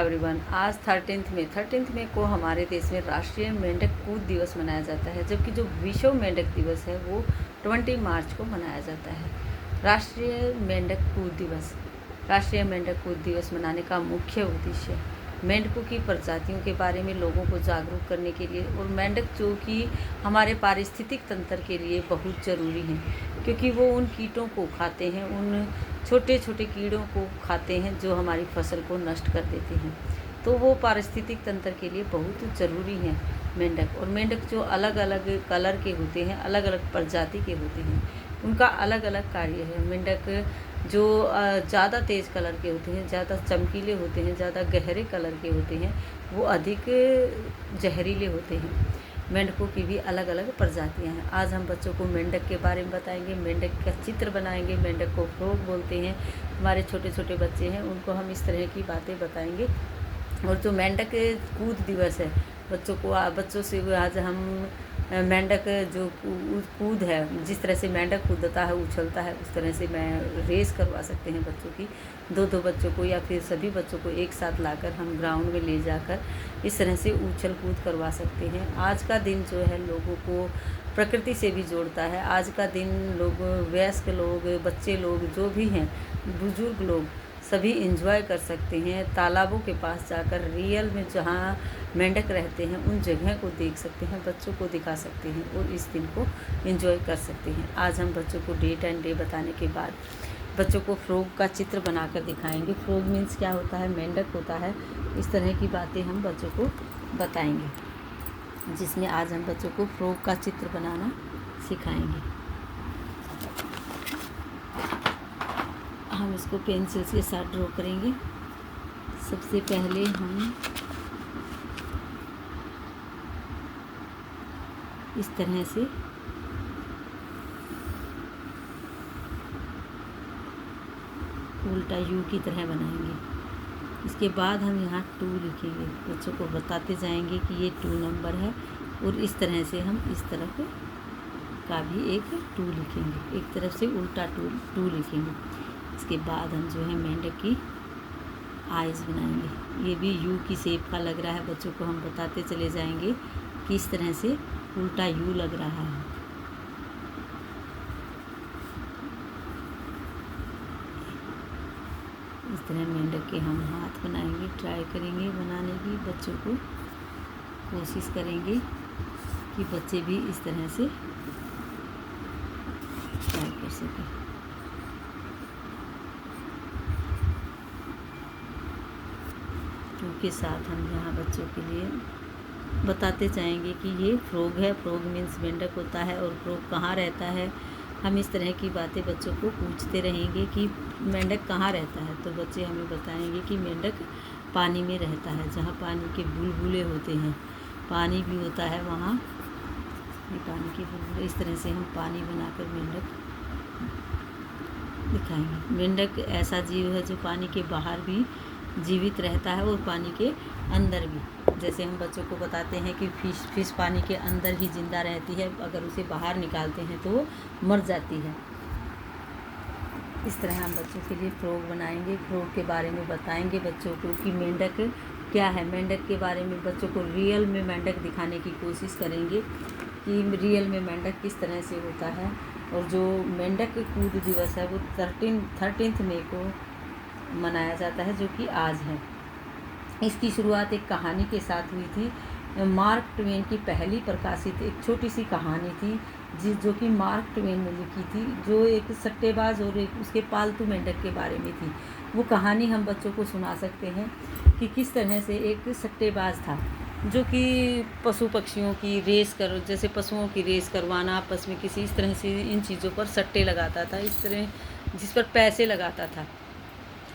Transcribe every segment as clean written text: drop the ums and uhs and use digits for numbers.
Everyone. आज 13 मई को हमारे देश में राष्ट्रीय मेंढक कूद दिवस मनाया जाता है, जबकि जो विश्व मेंढक दिवस है वो 20 मार्च को मनाया जाता है। राष्ट्रीय मेंढक कूद दिवस मनाने का मुख्य उद्देश्य मेंढकों की प्रजातियों के बारे में लोगों को जागरूक करने के लिए और मेंढक जो कि हमारे पारिस्थितिक तंत्र के लिए बहुत ज़रूरी हैं, क्योंकि वो उन कीटों को खाते हैं, उन छोटे छोटे कीड़ों को खाते हैं जो हमारी फसल को नष्ट कर देते हैं। तो वो पारिस्थितिक तंत्र के लिए बहुत ज़रूरी हैं मेंढक। और मेंढक जो अलग अलग कलर के होते हैं, अलग अलग प्रजाति के होते हैं, उनका अलग अलग कार्य है। मेंढक जो ज़्यादा तेज़ कलर के होते हैं, ज़्यादा चमकीले होते हैं, ज़्यादा गहरे कलर के होते हैं, वो अधिक जहरीले होते हैं। मेंढकों की भी अलग अलग प्रजातियां हैं। आज हम बच्चों को मेंढक के बारे में बताएंगे, मेंढक का चित्र बनाएंगे। मेंढक को फ्रॉग बोलते हैं। हमारे छोटे छोटे बच्चे हैं, उनको हम इस तरह की बातें बताएंगे। और जो मेंढक कूद दिवस है, बच्चों से आज हम मेंढक जो कूद है, जिस तरह से मेंढक कूदता है, उछलता है, उस तरह से मैं रेस करवा सकते हैं बच्चों की। दो बच्चों को या फिर सभी बच्चों को एक साथ लाकर हम ग्राउंड में ले जाकर इस तरह से उछल कूद करवा सकते हैं। आज का दिन जो है लोगों को प्रकृति से भी जोड़ता है। आज का दिन लोग, वयस्क लोग, बच्चे लोग, जो भी हैं, बुजुर्ग लोग, सभी एंजॉय कर सकते हैं। तालाबों के पास जाकर रियल में जहाँ मेंढक रहते हैं उन जगह को देख सकते हैं, बच्चों को दिखा सकते हैं और इस दिन को एंजॉय कर सकते हैं। आज हम बच्चों को डेट एंड डे बताने के बाद बच्चों को फ्रॉग का चित्र बनाकर दिखाएंगे। फ्रॉग मीन्स क्या होता है, मेंढक होता है। इस तरह की बातें हम बच्चों को बताएंगे, जिसमें आज हम बच्चों को फ्रॉग का चित्र बनाना सिखाएंगे। हम इसको पेंसिल के साथ ड्रॉ करेंगे। सबसे पहले हम इस तरह से उल्टा यू की तरह बनाएंगे। इसके बाद हम यहाँ 2 लिखेंगे। बच्चों को बताते जाएंगे कि ये 2 नंबर है, और इस तरह से हम इस तरफ का भी एक 2 लिखेंगे, एक तरफ से उल्टा 2 लिखेंगे। इसके बाद हम जो है मेंढक की आइज़ बनाएंगे। ये भी यू की शेप का लग रहा है। बच्चों को हम बताते चले जाएंगे कि इस तरह से उल्टा यू लग रहा है। इस तरह मेंढक के हम हाथ बनाएंगे, ट्राई करेंगे बनाने की। बच्चों को कोशिश करेंगे कि बच्चे भी इस तरह से ट्राई कर सकें। के साथ हम यहाँ बच्चों के लिए बताते जाएंगे कि ये फ्रॉग है। फ्रॉग मीन्स मेंढक होता है, और फ्रॉग कहाँ रहता है। हम इस तरह की बातें बच्चों को पूछते रहेंगे कि मेंढक कहाँ रहता है, तो बच्चे हमें बताएंगे कि मेंढक पानी में रहता है, जहाँ पानी के बुलबुले होते हैं, पानी भी होता है वहाँ। ये पानी के बुलबुले, इस तरह से हम पानी बनाकर मेंढक दिखाएंगे। मेंढक ऐसा जीव है जो पानी के बाहर भी जीवित रहता है और पानी के अंदर भी। जैसे हम बच्चों को बताते हैं कि फिश पानी के अंदर ही जिंदा रहती है, अगर उसे बाहर निकालते हैं तो वो मर जाती है। इस तरह हम बच्चों के लिए फ्रॉग बनाएंगे। फ्रॉग के बारे में बताएंगे बच्चों को कि मेंढक क्या है। मेंढक के बारे में बच्चों को रियल में मेंढक दिखाने की कोशिश करेंगे कि रियल में मेंढक किस तरह से होता है। और जो मेंढक कूद दिवस है वो 13 मई को मनाया जाता है, जो कि आज है। इसकी शुरुआत एक कहानी के साथ हुई थी। मार्क ट्वेन की पहली प्रकाशित एक छोटी सी कहानी थी जो कि मार्क ट्वेन ने लिखी थी, जो एक सट्टेबाज और एक उसके पालतू मेंढक के बारे में थी। वो कहानी हम बच्चों को सुना सकते हैं कि किस तरह से एक सट्टेबाज था जो कि पशु पक्षियों की रेस जैसे पशुओं की रेस करवाना, आपस में किसी इस तरह से इन चीज़ों पर सट्टे लगाता था, इस तरह जिस पर पैसे लगाता था,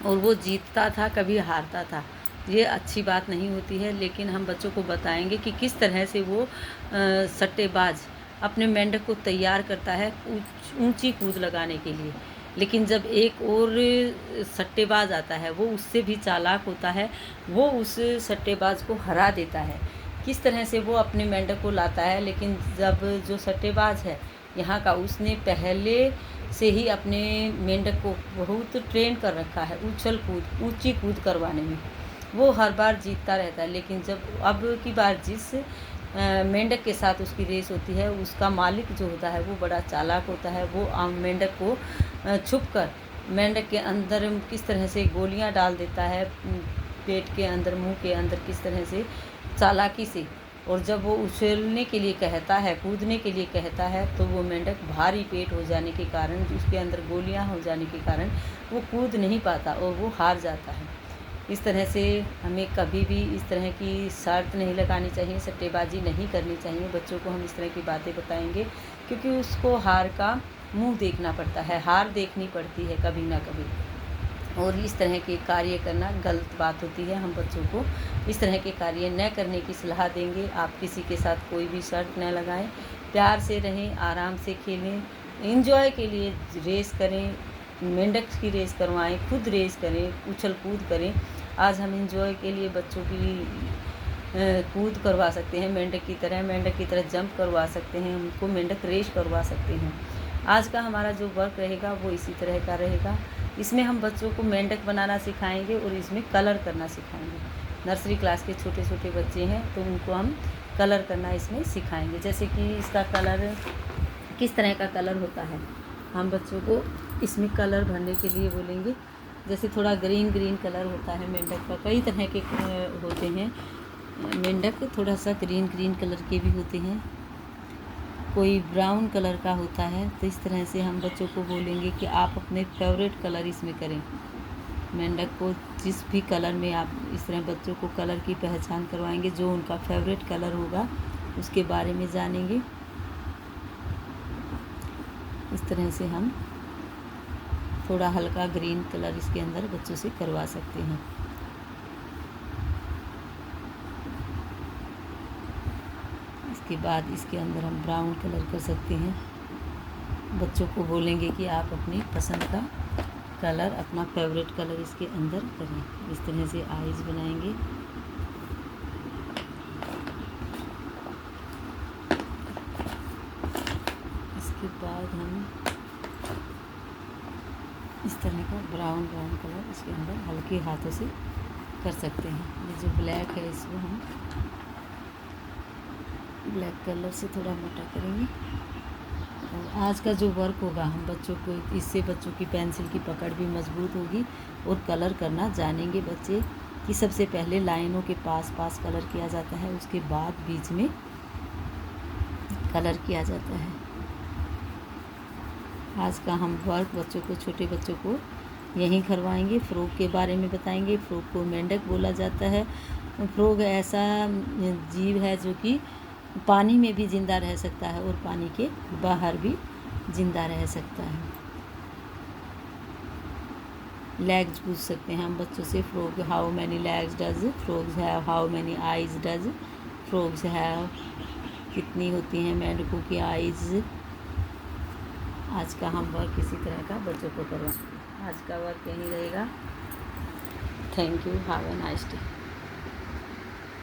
और वो जीतता था, कभी हारता था। ये अच्छी बात नहीं होती है, लेकिन हम बच्चों को बताएंगे कि किस तरह से वो सट्टेबाज अपने मेंढक को तैयार करता है ऊंची कूद लगाने के लिए। लेकिन जब एक और सट्टेबाज आता है, वो उससे भी चालाक होता है, वो उस सट्टेबाज को हरा देता है। किस तरह से वो अपने मेंढक को लाता है, लेकिन जब जो सट्टेबाज है यहाँ का, उसने पहले से ही अपने मेंढक को बहुत ट्रेन कर रखा है उछल कूद, ऊंची कूद करवाने में। वो हर बार जीतता रहता है। लेकिन जब अब की बार जिस मेंढक के साथ उसकी रेस होती है, उसका मालिक जो होता है वो बड़ा चालाक होता है। वो मेंढक को छुपकर मेंढक के अंदर किस तरह से गोलियां डाल देता है, पेट के अंदर, मुंह के अंदर, किस तरह से चालाकी से। और जब वो उछलने के लिए कहता है, कूदने के लिए कहता है, तो वो मेंढक भारी पेट हो जाने के कारण, उसके अंदर गोलियां हो जाने के कारण वो कूद नहीं पाता और वो हार जाता है। इस तरह से हमें कभी भी इस तरह की शर्त नहीं लगानी चाहिए, सट्टेबाजी नहीं करनी चाहिए। बच्चों को हम इस तरह की बातें बताएंगे, क्योंकि उसको हार का मुंह देखना पड़ता है, हार देखनी पड़ती है कभी ना कभी। और इस तरह के कार्य करना गलत बात होती है। हम बच्चों को इस तरह के कार्य न करने की सलाह देंगे। आप किसी के साथ कोई भी शर्त न लगाएं, प्यार से रहें, आराम से खेलें, एंजॉय के लिए रेस करें, मेंढक की रेस करवाएं, खुद रेस करें, उछल कूद करें। आज हम एंजॉय के लिए बच्चों की कूद करवा सकते हैं, मेंढक की तरह जंप करवा सकते हैं, उनको मेंढक रेस करवा सकते हैं। आज का हमारा जो वर्क रहेगा वो इसी तरह का रहेगा। इसमें हम बच्चों को मेंढक बनाना सिखाएंगे और इसमें कलर करना सिखाएंगे। नर्सरी क्लास के छोटे छोटे बच्चे हैं तो उनको हम कलर करना इसमें सिखाएंगे। जैसे कि इसका कलर किस तरह का कलर होता है, हम बच्चों को इसमें कलर भरने के लिए बोलेंगे। जैसे थोड़ा ग्रीन ग्रीन कलर होता है मेंढक का, कई तरह के होते हैं मेंढक, थोड़ा सा ग्रीन ग्रीन कलर के भी होते हैं, कोई ब्राउन कलर का होता है। तो इस तरह से हम बच्चों को बोलेंगे कि आप अपने फेवरेट कलर इसमें करें। मेंढक को जिस भी कलर में आप इस तरह बच्चों को कलर की पहचान करवाएंगे, जो उनका फेवरेट कलर होगा उसके बारे में जानेंगे। इस तरह से हम थोड़ा हल्का ग्रीन कलर इसके अंदर बच्चों से करवा सकते हैं। इसके बाद इसके अंदर हम ब्राउन कलर कर सकते हैं। बच्चों को बोलेंगे कि आप अपनी पसंद का कलर, अपना फेवरेट कलर इसके अंदर करें। इस तरह से आईज बनाएंगे। इसके बाद हम इस तरह का ब्राउन कलर इसके अंदर हल्के हाथों से कर सकते हैं। ये जो ब्लैक है इसको हम ब्लैक कलर से थोड़ा मोटा करेंगे। और आज का जो वर्क होगा, हम बच्चों को इससे बच्चों की पेंसिल की पकड़ भी मजबूत होगी और कलर करना जानेंगे बच्चे कि सबसे पहले लाइनों के पास कलर किया जाता है, उसके बाद बीच में कलर किया जाता है। आज का हम वर्क बच्चों को, छोटे बच्चों को यहीं करवाएंगे। फ्रॉग के बारे में बताएंगे। फ्रॉग को मेंढक बोला जाता है। फ्रॉग ऐसा जीव है जो कि पानी में भी ज़िंदा रह सकता है और पानी के बाहर भी ज़िंदा रह सकता है। लेग्स पूछ सकते हैं हम बच्चों से। Frog, how many legs does frogs have, how many eyes does frogs have, कितनी होती हैं मेंढकों की आइज़। आज का हम वर्क इसी तरह का बच्चों को करवाएंगे। आज का वर्क यहीं रहेगा। Thank you, have a nice day.